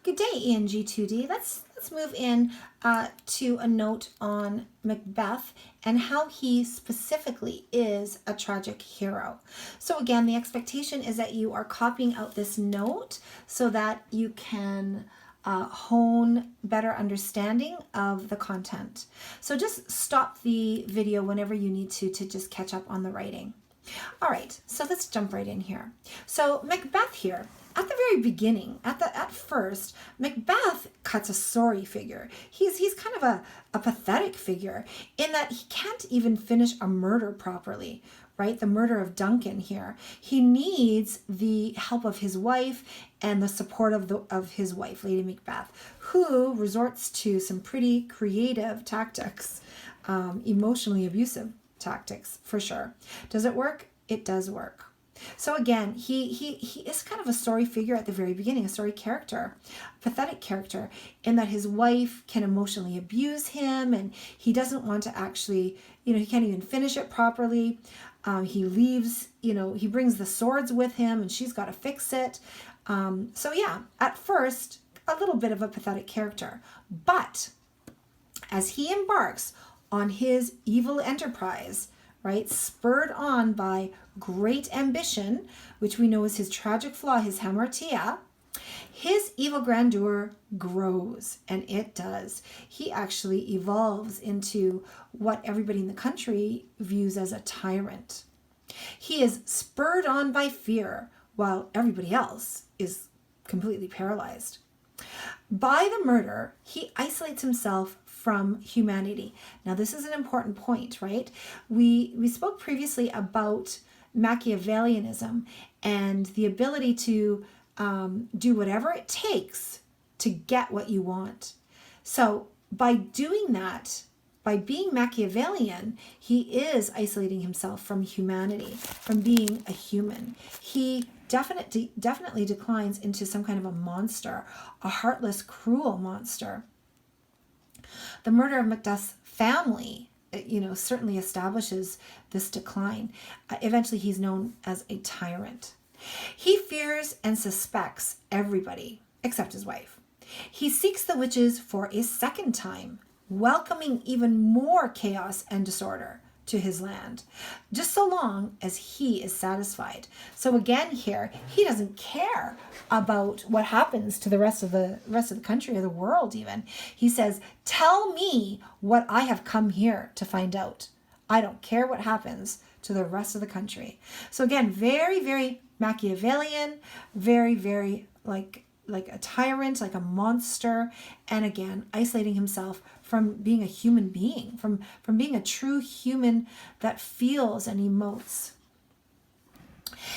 Good day, ENG2D. Let's move in to a note on Macbeth and how he specifically is a tragic hero. So again, the expectation is that you are copying out this note so that you can hone better understanding of the content. So just stop the video whenever you need to just catch up on the writing. All right, so let's jump right in here. So Macbeth here, at the very beginning, at first, Macbeth cuts a sorry figure. He's kind of a pathetic figure in that he can't even finish a murder properly, right? The murder of Duncan here. He needs the help of his wife and the support of his wife, Lady Macbeth, who resorts to some pretty creative tactics, emotionally abusive tactics for sure. Does it work? It does work. So again, he is kind of a sorry figure at the very beginning, a sorry character, a pathetic character, in that his wife can emotionally abuse him and he doesn't want to actually, he can't even finish it properly. He leaves, he brings the swords with him and she's got to fix it. So yeah, at first, a little bit of a pathetic character. But as he embarks on his evil enterprise, right, spurred on by great ambition, which we know is his tragic flaw, his hamartia, his evil grandeur grows, and it does. He actually evolves into what everybody in the country views as a tyrant. He is spurred on by fear, while everybody else is completely paralyzed. By the murder, he isolates himself from humanity. Now, this is an important point, right? We spoke previously about Machiavellianism and the ability to do whatever it takes to get what you want. So by doing that, by being Machiavellian, he is isolating himself from humanity, from being a human. He definitely declines into some kind of a monster, a heartless, cruel monster. The murder of Macduff's family, certainly establishes this decline. Eventually, he's known as a tyrant. He fears and suspects everybody except his wife. He seeks the witches for a second time, welcoming even more chaos and disorder to his land, just so long as he is satisfied. So again here, he doesn't care about what happens to the rest of the country or the world even. He says, tell me what I have come here to find out. I don't care what happens to the rest of the country. So again, very, very Machiavellian, very, very like a tyrant, like a monster, and again, isolating himself from being a human being, from being a true human that feels and emotes.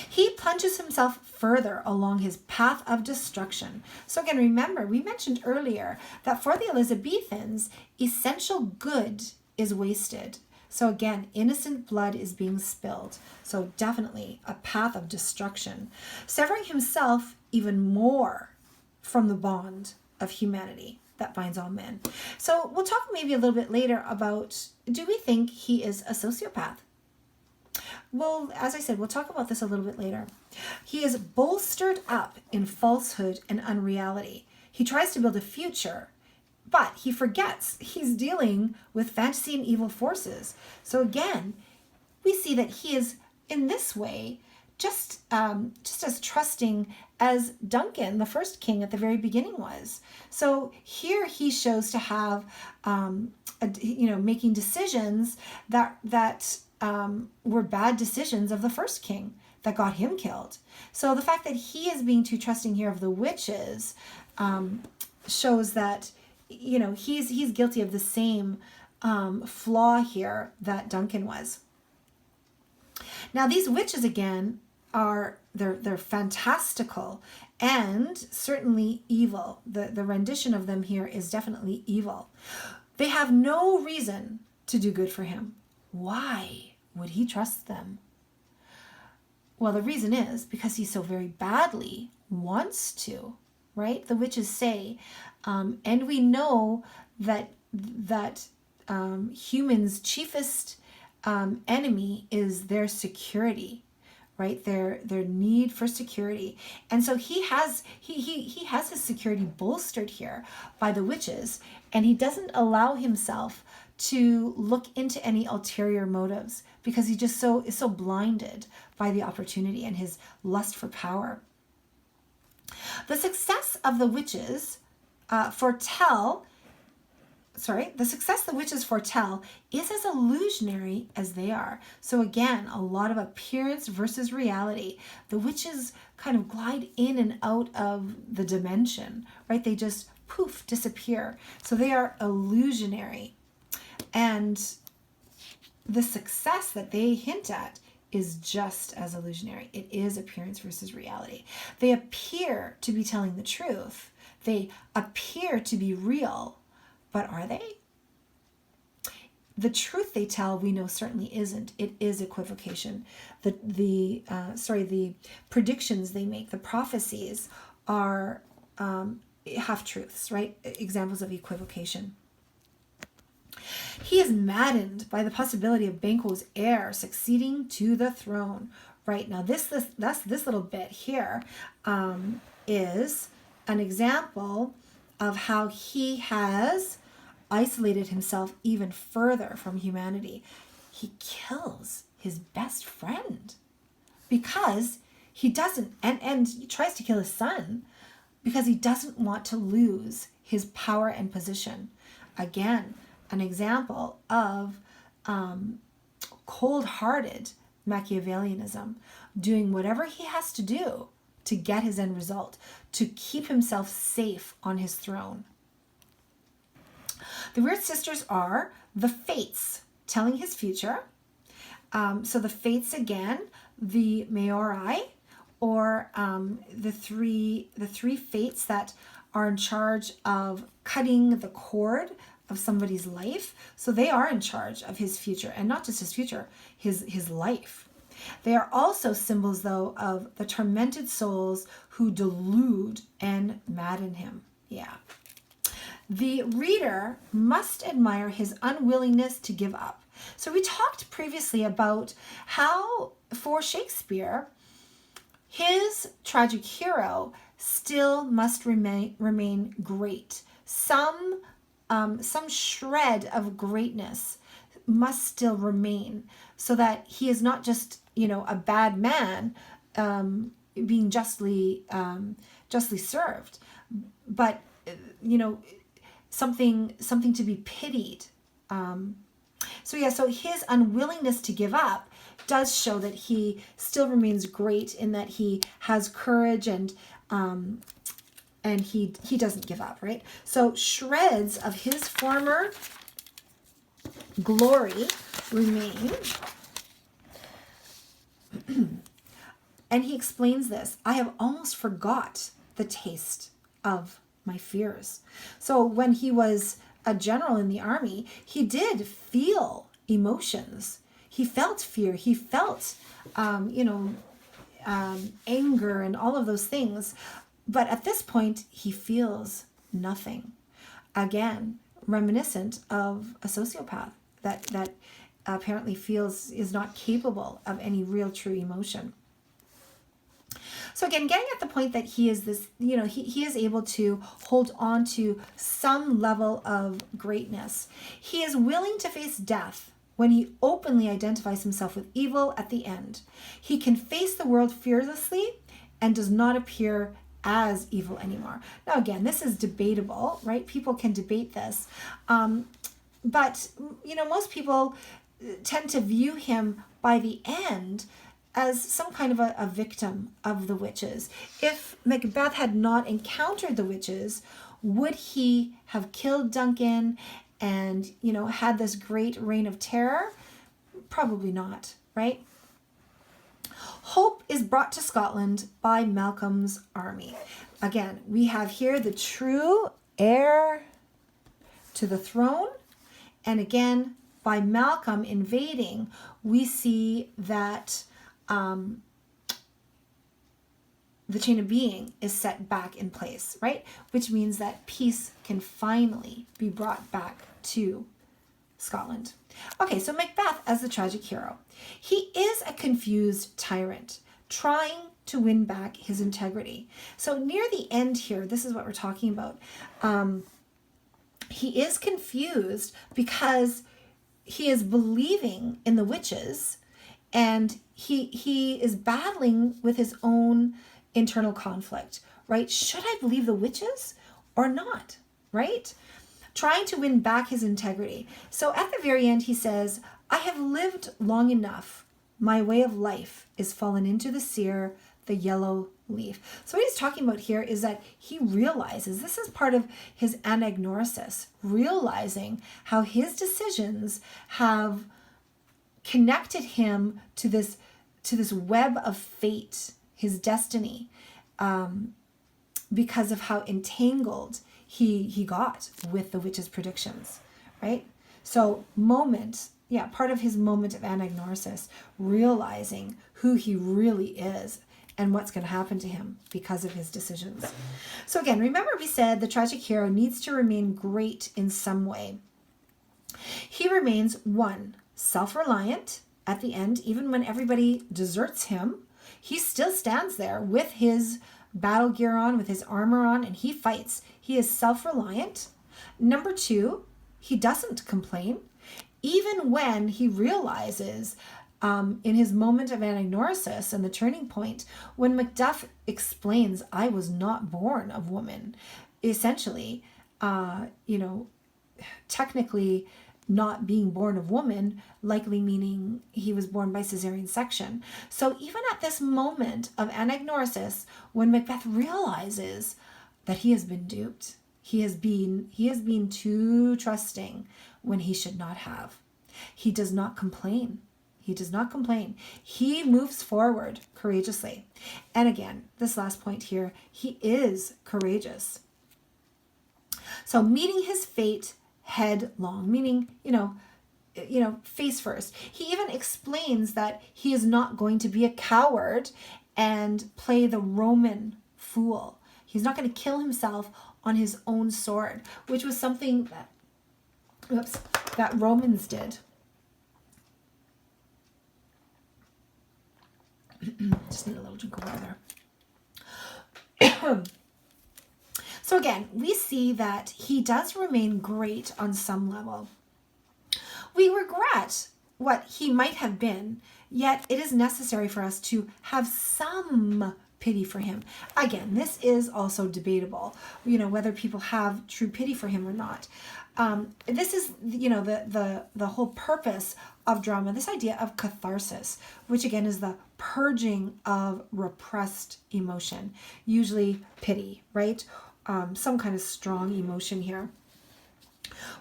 He plunges himself further along his path of destruction. So again, remember, we mentioned earlier that for the Elizabethans, essential good is wasted. So again, innocent blood is being spilled. So definitely a path of destruction, severing himself even more from the bond of humanity that binds all men. So we'll talk maybe a little bit later about, do we think he is a sociopath? Well, as I said, we'll talk about this a little bit later. He is bolstered up in falsehood and unreality. He tries to build a future, but he forgets he's dealing with fantasy and evil forces. So again, we see that he is in this way just as trusting as Duncan, the first king at the very beginning, was. So here he shows to have, making decisions that were bad decisions of the first king that got him killed. So the fact that he is being too trusting here of the witches shows that he's guilty of the same flaw here that Duncan was. Now these witches again they're fantastical and certainly evil. The rendition of them here is definitely evil. They have no reason to do good for him. Why would he trust them? Well, the reason is because he so very badly wants to, right? The witches say, and we know that humans' chiefest enemy is their security, right? Their need for security. And so he has his security bolstered here by the witches, and he doesn't allow himself to look into any ulterior motives because he just is so blinded by the opportunity and his lust for power. The success of the witches the success the witches foretell is as illusionary as they are. So again, a lot of appearance versus reality. The witches kind of glide in and out of the dimension, right? They just poof, disappear. So they are illusionary. And the success that they hint at is just as illusionary. It is appearance versus reality. They appear to be telling the truth. They appear to be real. But are they? The truth they tell, we know certainly isn't. It is equivocation. The predictions they make, the prophecies are half-truths, right? Examples of equivocation. He is maddened by the possibility of Banquo's heir succeeding to the throne. Right, now this little bit here is an example of how he has isolated himself even further from humanity. He kills his best friend because he doesn't, and he tries to kill his son because he doesn't want to lose his power and position. Again, an example of cold-hearted Machiavellianism, doing whatever he has to do to get his end result, to keep himself safe on his throne. The Weird Sisters are the Fates, telling his future. So the Fates, again, the Maori, or the three Fates that are in charge of cutting the cord of somebody's life. So they are in charge of his future, and not just his future, his life. They are also symbols, though, of the tormented souls who delude and madden him. Yeah. The reader must admire his unwillingness to give up. So we talked previously about how, for Shakespeare, his tragic hero still must remain great. Some shred of greatness must still remain, so that he is not just, a bad man being justly served, but something to be pitied. So his unwillingness to give up does show that he still remains great, in that he has courage and he doesn't give up, right? So shreds of his former glory remain. And he explains this: I have almost forgot the taste of my fears. So when he was a general in the army, he did feel emotions. He felt fear. He felt, anger and all of those things. But at this point, he feels nothing. Again, reminiscent of a sociopath that apparently is not capable of any real true emotion. So again, getting at the point that he is this, he is able to hold on to some level of greatness. He is willing to face death when he openly identifies himself with evil at the end. He can face the world fearlessly and does not appear as evil anymore. Now again, this is debatable, right? People can debate this. But, most people tend to view him by the end as some kind of a victim of the witches. If Macbeth had not encountered the witches, would he have killed Duncan and, had this great reign of terror? Probably not, right? Hope is brought to Scotland by Malcolm's army. Again, we have here the true heir to the throne. And again, by Malcolm invading, we see that the chain of being is set back in place, right? Which means that peace can finally be brought back to Scotland. Okay, so Macbeth as the tragic hero. He is a confused tyrant, trying to win back his integrity. So near the end here, this is what we're talking about. He is confused because he is believing in the witches, and he is battling with his own internal conflict, right? Should I believe the witches or not, right? Trying to win back his integrity. So at the very end, he says, I have lived long enough. My way of life is fallen into the sear, the yellow leaf. So what he's talking about here is that he realizes, this is part of his anagnorisis, realizing how his decisions have connected him to this web of fate, his destiny, because of how entangled he got with the witch's predictions, right? So part of his moment of anagnorisis, realizing who he really is and what's going to happen to him because of his decisions. So again, remember we said the tragic hero needs to remain great in some way. He remains, 1, self-reliant at the end, even when everybody deserts him. He still stands there with his battle gear on, with his armor on, and he fights. He is self-reliant. Number 2, he doesn't complain. Even when he realizes in his moment of anagnorisis and the turning point, when Macbeth explains, I was not born of woman, essentially, technically not being born of woman, likely meaning he was born by cesarean section. So even at this moment of anagnorisis, when Macbeth realizes that he has been duped, he has been too trusting when he should not have. He does not complain. He does not complain. He moves forward courageously. And again, this last point here, he is courageous. So meeting his fate headlong, meaning, face first. He even explains that he is not going to be a coward and play the Roman fool. He's not going to kill himself on his own sword, which was something that Romans did. Just need a little drink of water there. So again, we see that he does remain great on some level. We regret what he might have been, yet it is necessary for us to have some pity for him. Again, this is also debatable, whether people have true pity for him or not. This is, the whole purpose of drama, this idea of catharsis, which again is the purging of repressed emotion, usually pity, right? Some kind of strong emotion here,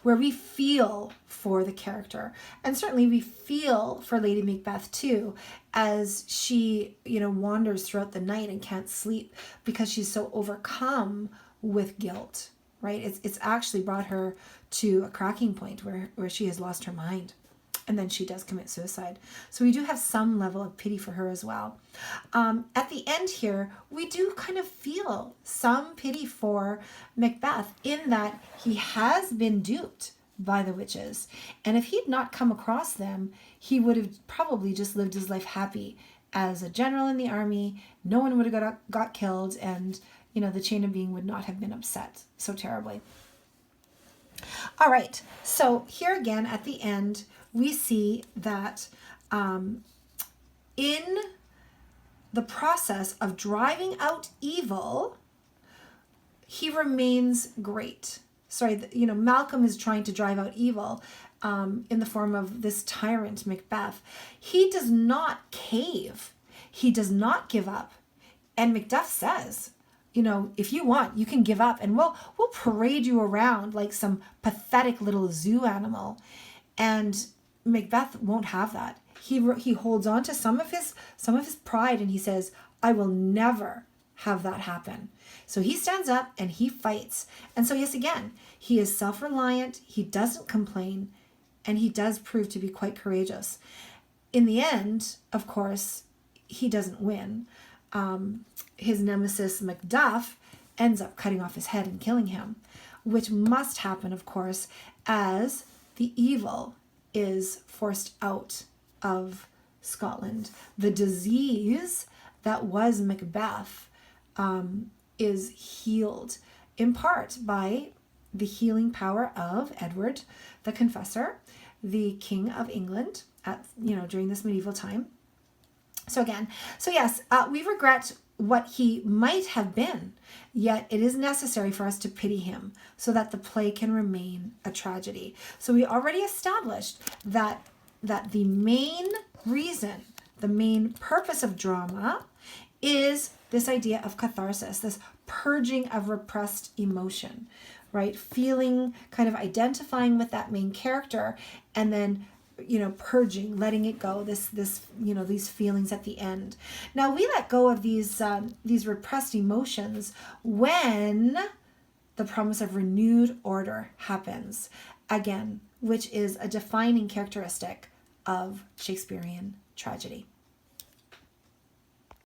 where we feel for the character. And certainly we feel for Lady Macbeth too, as she, wanders throughout the night and can't sleep because she's so overcome with guilt, right? It's actually brought her to a cracking point where she has lost her mind. And then she does commit suicide. So we do have some level of pity for her as well. At the end here, we do kind of feel some pity for Macbeth in that he has been duped by the witches. And if he'd not come across them, he would have probably just lived his life happy as a general in the army. No one would have got killed, and the chain of being would not have been upset so terribly. All right, so here again at the end, we see that in the process of driving out evil, he remains great. Malcolm is trying to drive out evil in the form of this tyrant, Macbeth. He does not cave. He does not give up. And Macbeth says, if you want, you can give up and we'll parade you around like some pathetic little zoo animal. And Macbeth won't have that. He holds on to some of his pride, and he says, I will never have that happen. So he stands up and he fights. And so yes, again, he is self-reliant, he doesn't complain, and he does prove to be quite courageous. In the end, of course, he doesn't win. His nemesis Macduff ends up cutting off his head and killing him, which must happen, of course, as the evil is forced out of Scotland. The disease that was Macbeth is healed in part by the healing power of Edward the Confessor, the King of England during this medieval time. So yes, we regret what he might have been, yet it is necessary for us to pity him so that the play can remain a tragedy. So we already established that the main reason, the main purpose of drama is this idea of catharsis, this purging of repressed emotion, right? Feeling, kind of identifying with that main character, and then purging, letting it go, these feelings at the end. Now we let go of these repressed emotions when the promise of renewed order happens again, which is a defining characteristic of Shakespearean tragedy.